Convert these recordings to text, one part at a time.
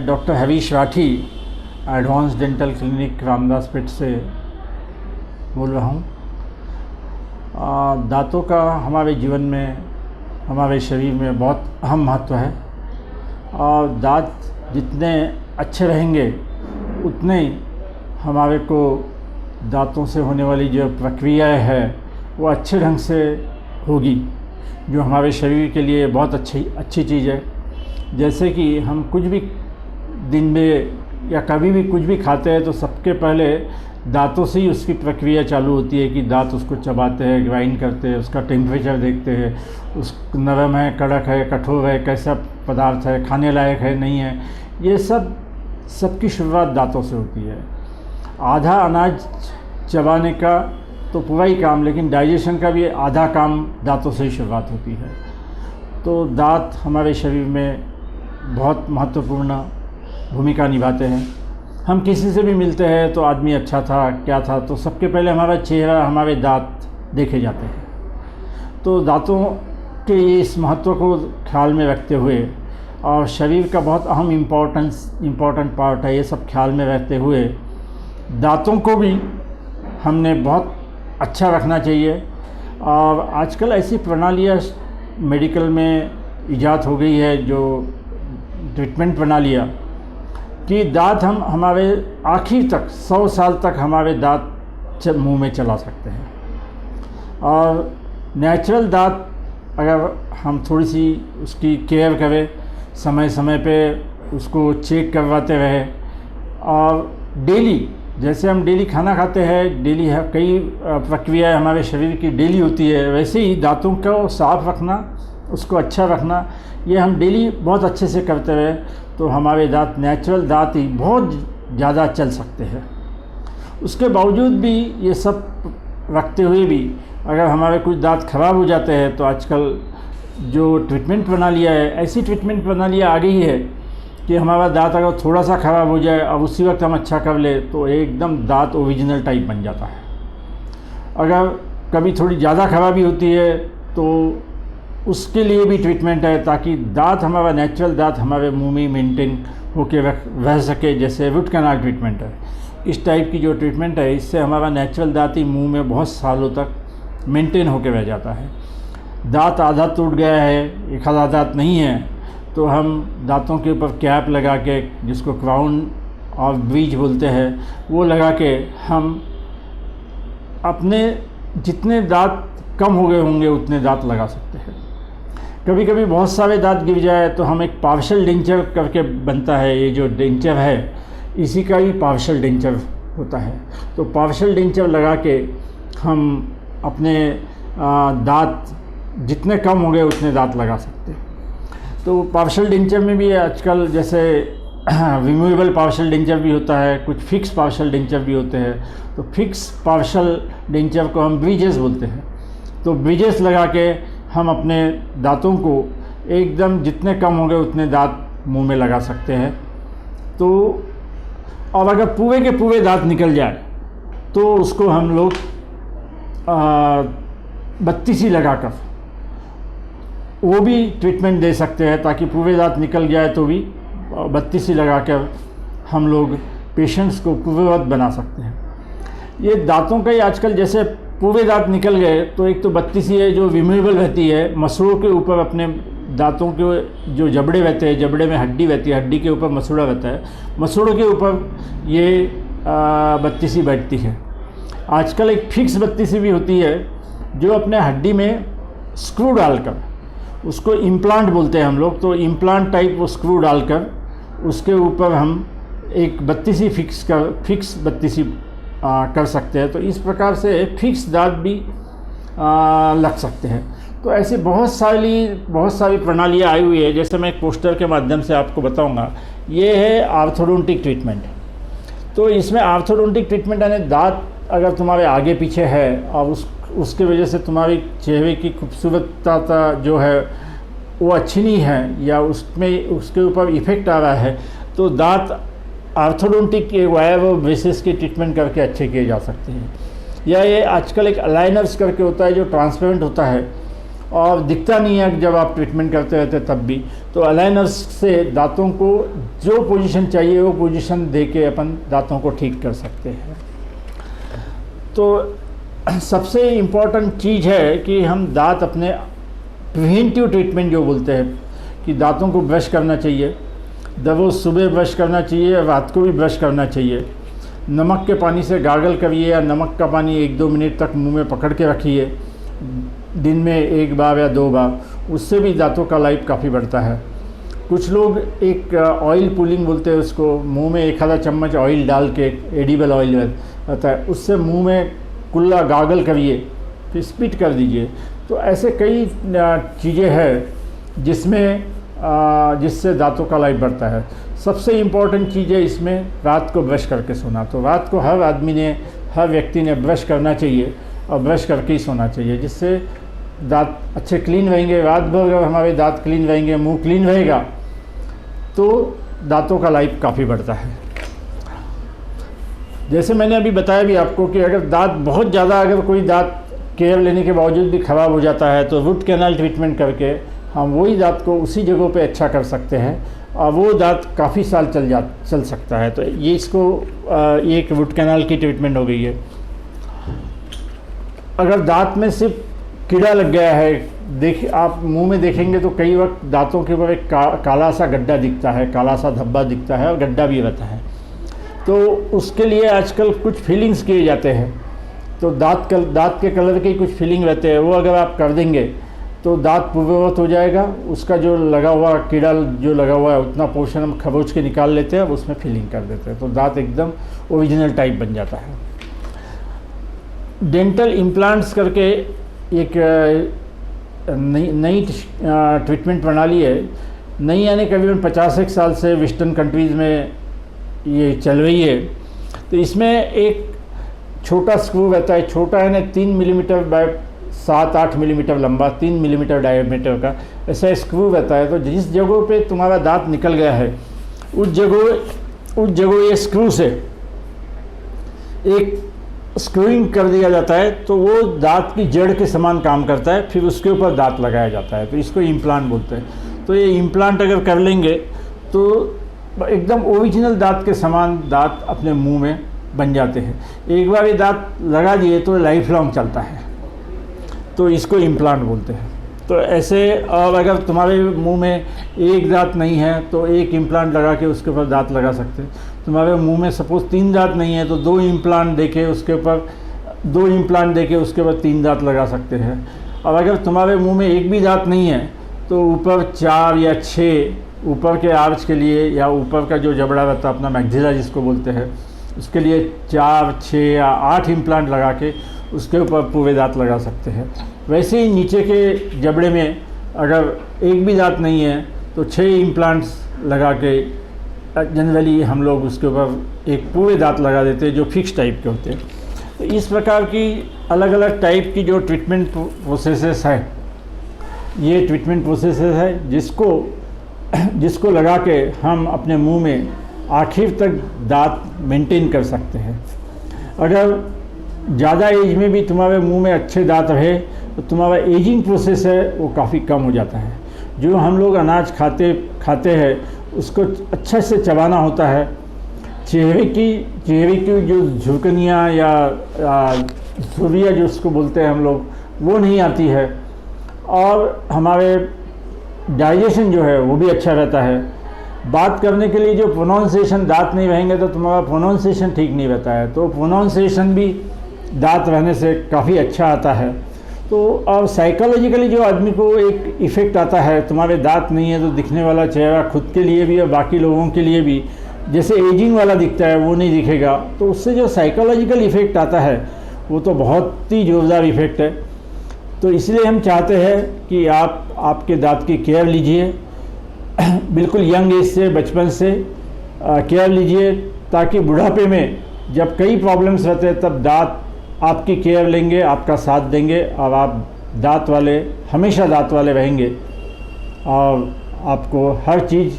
Doctor Harish Rathi advance dental clinic Ramdaspeth से बोल रहा हूँ। दांतों का हमारे जीवन में, हमारे शरीर में बहुत अहम महत्व है और दांत जितने अच्छे रहेंगे उतने हमारे को दांतों से होने वाली जो प्रक्रियाएं है वो अच्छे ढंग से होगी, जो हमारे शरीर के लिए बहुत अच्छी चीज़ है। जैसे कि हम कुछ भी दिन में या कभी भी कुछ भी खाते हैं तो सबके पहले दांतों से ही उसकी प्रक्रिया चालू होती है कि दांत उसको चबाते हैं, ग्राइंड करते हैं, उसका टेम्परेचर देखते हैं, उस नरम है, कड़क है, कठोर है, कैसा पदार्थ है, खाने लायक है, नहीं है। ये सबकी शुरुआत दांतों से होती है। आधा अनाज चबाने का तो पूरा ही काम, लेकिन डाइजेशन का भी आधा काम दांतों से ही शुरुआत होती है। तो दांत हमारे शरीर में बहुत महत्वपूर्ण भूमिका निभाते हैं। हम किसी से भी मिलते हैं तो आदमी अच्छा था, क्या था, तो सबके पहले हमारा चेहरा, हमारे दांत देखे जाते हैं। तो दांतों के इस महत्व को ख्याल में रखते हुए और शरीर का बहुत अहम इम्पोर्टेंट पार्ट है, ये सब ख्याल में रखते हुए दांतों को भी हमने बहुत अच्छा रखना चाहिए। और आजकल ऐसी प्रणालियाँ मेडिकल में ईजाद हो गई है, जो ट्रीटमेंट प्रणालियाँ कि दांत हम हमारे आखिर तक 100 साल तक हमारे दांत मुंह में चला सकते हैं। और नेचुरल दांत अगर हम थोड़ी सी उसकी केयर करें, समय समय पे उसको चेक करवाते रहें और डेली, जैसे हम डेली खाना खाते हैं, डेली कई प्रक्रियाएं हमारे शरीर की डेली होती है, वैसे ही दांतों को साफ़ रखना, उसको अच्छा रखना, ये हम डेली बहुत अच्छे से करते रहे तो हमारे दांत, नेचुरल दांत ही बहुत ज़्यादा चल सकते हैं। उसके बावजूद भी ये सब रखते हुए भी अगर हमारे कुछ दांत ख़राब हो जाते हैं तो आजकल जो ट्रीटमेंट प्रणालियाँ है, ऐसी ट्रीटमेंट प्रणालियाँ आ गई है कि हमारा दांत अगर थोड़ा सा ख़राब हो जाए और उसी वक्त हम अच्छा कर ले तो एकदम दांत ओरिजिनल टाइप बन जाता है। अगर कभी थोड़ी ज़्यादा खराबी होती है तो उसके लिए भी ट्रीटमेंट है, ताकि दांत, हमारा नेचुरल दांत हमारे मुंह में मेंटेन होके रह सके। जैसे रूट कैनाल ट्रीटमेंट है, इस टाइप की जो ट्रीटमेंट है, इससे हमारा नेचुरल दांत ही मुंह में बहुत सालों तक मेंटेन होके रह जाता है। दांत आधा टूट गया है, एक आधा दांत नहीं है, तो हम दांतों के ऊपर कैप लगा के, जिसको क्राउन और ब्रिज बोलते हैं, वो लगा के हम अपने जितने दांत कम हो गए होंगे उतने दांत लगा सकते हैं। कभी कभी बहुत सारे दांत गिर जाए तो हम एक पार्शियल डेंचर करके बनता है, ये जो डेंचर है इसी का ही पार्शियल डेंचर होता है। तो पार्शियल डेंचर लगा के हम अपने दांत जितने कम हो गए उतने दांत लगा सकते हैं। तो पार्शियल डेंचर में भी आजकल जैसे रिमूवेबल पार्शियल डेंचर भी होता है, कुछ फिक्स पार्शियल डेंचर भी होते हैं। तो फिक्स पार्शियल डेंचर को हम ब्रिजेस बोलते हैं। तो ब्रिजेस लगा के हम अपने दांतों को एकदम जितने कम हो गए उतने दांत मुंह में लगा सकते हैं। तो और अगर पूरे के पूरे दांत निकल जाए तो उसको हम लोग बत्तीसी लगाकर वो भी ट्रीटमेंट दे सकते हैं, ताकि पूरे दांत निकल जाए तो भी बत्तीसी लगाकर हम लोग पेशेंट्स को पूर्ववत बना सकते हैं। ये दांतों का ही आजकल, जैसे पूरे दांत निकल गए तो एक तो बत्तीसी है जो रिमूवेबल रहती है, मसूड़ों के ऊपर, अपने दांतों के जो जबड़े रहते हैं, जबड़े में हड्डी रहती है, हड्डी के ऊपर मसूड़ा रहता है, मसूड़ों के ऊपर ये बत्तीसी बैठती है। आजकल एक फिक्स बत्तीसी भी होती है जो अपने हड्डी में स्क्रू डालकर, उसको इम्प्लांट बोलते हैं हम लोग, तो इम्प्लांट टाइप वो स्क्रू डालकर उसके ऊपर हम एक बत्तीसी फिक्स बत्तीसी कर सकते हैं। तो इस प्रकार से फिक्स दांत भी लग सकते हैं। तो ऐसी बहुत सारी प्रणालियाँ आई हुई है। जैसे मैं एक पोस्टर के माध्यम से आपको बताऊंगा, ये है आर्थोडोंटिक ट्रीटमेंट। तो इसमें आर्थोडोंटिक ट्रीटमेंट यानी दांत अगर तुम्हारे आगे पीछे है और उसके वजह से तुम्हारी चेहरे की खूबसूरतता जो है वो अच्छी नहीं है, या उसके ऊपर इफ़ेक्ट आ रहा है, तो दांत आर्थोडोंटिक के वायर और ब्रेसेस की ट्रीटमेंट करके अच्छे किए जा सकते हैं। या ये आजकल एक अलाइनर्स करके होता है जो ट्रांसपेरेंट होता है और दिखता नहीं है जब आप ट्रीटमेंट करते रहते तब भी। तो अलाइनर्स से दांतों को जो पोजीशन चाहिए वो पोजीशन दे के अपन दांतों को ठीक कर सकते हैं। तो सबसे इम्पॉर्टेंट चीज़ है कि हम दांत अपने प्रिवेंटिव ट्रीटमेंट जो बोलते हैं कि दांतों को ब्रश करना चाहिए, रोज़ सुबह ब्रश करना चाहिए, रात को भी ब्रश करना चाहिए। नमक के पानी से गार्गल करिए या नमक का पानी 1-2 मिनट तक मुंह में पकड़ के रखिए, दिन में 1 बार या 2 बार, उससे भी दांतों का लाइफ काफ़ी बढ़ता है। कुछ लोग एक ऑयल पुलिंग बोलते हैं उसको, मुंह में 1 आधा चम्मच ऑयल डाल के, एडिबल ऑयल रहता है, उससे मुंह में कुल्ला गार्गल करिए, फिर स्पिट कर दीजिए। तो ऐसे कई चीज़ें हैं जिससे दांतों का लाइफ बढ़ता है। सबसे इम्पॉर्टेंट चीज़ है इसमें रात को ब्रश करके सोना। तो रात को हर व्यक्ति ने ब्रश करना चाहिए और ब्रश करके ही सोना चाहिए, जिससे दांत अच्छे क्लीन रहेंगे। रात भर अगर हमारे दांत क्लीन रहेंगे, मुंह क्लीन रहेगा, तो दांतों का लाइफ काफ़ी बढ़ता है। जैसे मैंने अभी बताया भी आपको कि अगर दांत बहुत ज़्यादा, अगर कोई दांत केयर लेने के बावजूद भी ख़राब हो जाता है तो रूट कैनाल ट्रीटमेंट करके हम वही दांत को उसी जगह पे अच्छा कर सकते हैं और वो दांत काफ़ी साल चल सकता है। तो ये ये एक रूट कैनाल की ट्रीटमेंट हो गई है। अगर दांत में सिर्फ कीड़ा लग गया है, देखिए आप मुंह में देखेंगे तो कई वक्त दांतों के ऊपर एक काला सा गड्ढा दिखता है, काला सा धब्बा दिखता है और गड्ढा भी रहता है। तो उसके लिए आजकल कुछ फिलिंग्स किए जाते हैं। तो दांत के कलर के कुछ फिलिंग रहते हैं, वो अगर आप कर देंगे तो दांत पूर्ववत हो जाएगा। उसका जो लगा हुआ कीड़ा जो लगा हुआ है उतना पोर्शन हम खरोच के निकाल लेते हैं, उसमें फिलिंग कर देते हैं, तो दांत एकदम ओरिजिनल टाइप बन जाता है। डेंटल इम्प्लांट्स करके एक नई ट्रीटमेंट प्रणाली है, नई यानी करीबन 50 साल से वेस्टर्न कंट्रीज़ में ये चल रही है। तो इसमें एक छोटा स्क्रू रहता है, छोटा है ना 3 मिलीमीटर बाय 7-8 मिलीमीटर लंबा, 3 मिलीमीटर डायमीटर का ऐसा स्क्रू रहता है। तो जिस जगह पे तुम्हारा दांत निकल गया है उस जगह ये स्क्रू से एक स्क्रूइंग कर दिया जाता है, तो वो दांत की जड़ के समान काम करता है। फिर उसके ऊपर दांत लगाया जाता है, तो इसको इम्प्लांट बोलते हैं। तो ये इम्प्लांट अगर कर लेंगे तो एकदम ओरिजिनल दांत के समान दांत अपने मुंह में बन जाते हैं। एक बार ये दांत लगा दिए तो लाइफ लॉन्ग चलता है, तो इसको इम्प्लांट बोलते हैं। तो ऐसे, और अगर तुम्हारे मुंह में एक दांत नहीं है तो एक इम्प्लांट लगा के उसके ऊपर दांत लगा सकते हैं। तुम्हारे मुंह में सपोज़ 3 दांत नहीं है तो 2 इम्प्लांट देके उसके ऊपर 3 दांत लगा सकते हैं। और अगर तुम्हारे मुंह में एक भी दांत नहीं है तो ऊपर 4 या 6 ऊपर के आर्च के लिए, या ऊपर का जो जबड़ा रहता है अपना मैक्सिला जिसको बोलते हैं, उसके लिए 4, 6 या 8 इम्प्लांट लगा के उसके ऊपर पूरे दांत लगा सकते हैं। वैसे ही नीचे के जबड़े में अगर एक भी दांत नहीं है तो 6 इम्प्लांट्स लगा के जनरली हम लोग उसके ऊपर एक पूरे दांत लगा देते हैं जो फिक्स टाइप के होते हैं। तो इस प्रकार की अलग अलग टाइप की जो ट्रीटमेंट प्रोसेसेस है, ये ट्रीटमेंट प्रोसेसेस है जिसको लगा के हम अपने मुंह में आखिर तक दांत मेंटेन कर सकते हैं। अगर ज़्यादा एज में भी तुम्हारे मुंह में अच्छे दांत रहे तो तुम्हारा एजिंग प्रोसेस है वो काफ़ी कम हो जाता है। जो हम लोग अनाज खाते हैं उसको अच्छे से चबाना होता है। चेहरे की जो झुर्रियाँ या झुर्रियाँ जो उसको बोलते हैं हम लोग, वो नहीं आती है। और हमारे डाइजेशन जो है वो भी अच्छा रहता है। बात करने के लिए जो प्रोनाउंसिएशन, दांत नहीं रहेंगे तो तुम्हारा प्रोनाउंसिएशन ठीक नहीं रहता है, तो प्रोनाउंसिएशन भी दांत रहने से काफ़ी अच्छा आता है। तो और साइकोलॉजिकली जो आदमी को एक इफ़ेक्ट आता है, तुम्हारे दांत नहीं है तो दिखने वाला चेहरा खुद के लिए भी और बाकी लोगों के लिए भी जैसे एजिंग वाला दिखता है वो नहीं दिखेगा। तो उससे जो साइकोलॉजिकल इफ़ेक्ट आता है वो तो बहुत ही ज़ोरदार इफ़ेक्ट है। तो इसलिए हम चाहते हैं कि आपके दांत की केयर लीजिए, बिल्कुल यंग एज से, बचपन से केयर लीजिए, ताकि बुढ़ापे में जब कई प्रॉब्लम्स रहते हैं तब दांत आपकी केयर लेंगे, आपका साथ देंगे और आप हमेशा दांत वाले रहेंगे और आपको हर चीज़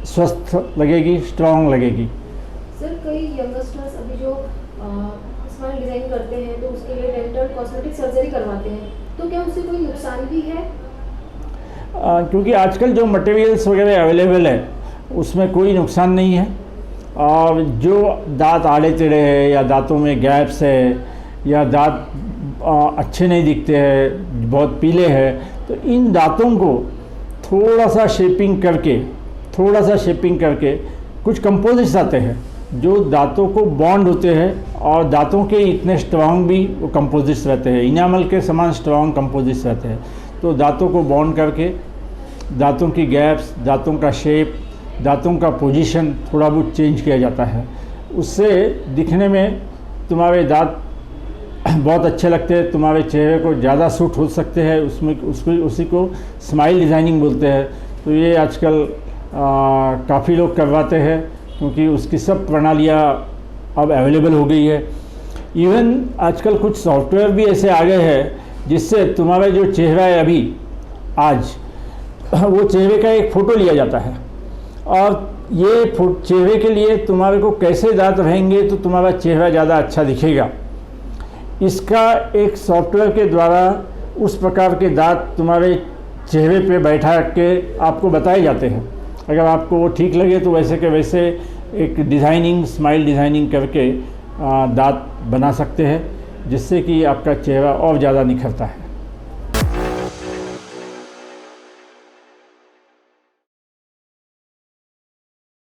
स्वस्थ लगेगी, स्ट्रांग लगेगी। सर, कई यंगस्टर्स अभी जो स्माइल डिज़ाइन करते हैं तो उसके लिए डेंटल कॉस्मेटिक सर्जरी करवाते हैं, तो क्या उससे कोई नुकसान भी है? क्योंकि आजकल जो मटेरियल्स वगैरह अवेलेबल है उसमें कोई नुकसान नहीं है। और जो दांत आड़े टेढ़े है या दांतों में गैप्स है या दांत अच्छे नहीं दिखते हैं, बहुत पीले हैं, तो इन दांतों को थोड़ा सा शेपिंग करके कुछ कंपोजिट्स आते हैं जो दांतों को बॉन्ड होते हैं और दांतों के इतने स्ट्रॉन्ग भी वो कंपोजिट्स रहते हैं, इनामल के समान स्ट्रॉन्ग कंपोजिट्स रहते हैं। तो दांतों को बॉन्ड करके दांतों की गैप्स, दांतों का शेप, दांतों का पोजीशन थोड़ा बहुत चेंज किया जाता है। उससे दिखने में तुम्हारे दांत बहुत अच्छे लगते हैं, तुम्हारे चेहरे को ज़्यादा सूट हो सकते हैं, उसी को स्माइल डिज़ाइनिंग बोलते हैं। तो ये आजकल काफ़ी लोग करवाते हैं क्योंकि उसकी सब प्रणालियाँ अब अवेलेबल हो गई है। इवन आजकल कुछ सॉफ्टवेयर भी ऐसे आ गए हैं जिससे तुम्हारा जो चेहरा है अभी आज, वो चेहरे का एक फ़ोटो लिया जाता है और ये चेहरे के लिए तुम्हारे को कैसे दांत रहेंगे तो तुम्हारा चेहरा ज़्यादा अच्छा दिखेगा, इसका एक सॉफ्टवेयर के द्वारा उस प्रकार के दांत तुम्हारे चेहरे पे बैठा के आपको बताए जाते हैं। अगर आपको वो ठीक लगे तो वैसे के वैसे एक डिज़ाइनिंग, स्माइल डिज़ाइनिंग करके दांत बना सकते हैं, जिससे कि आपका चेहरा और ज़्यादा निखरता है।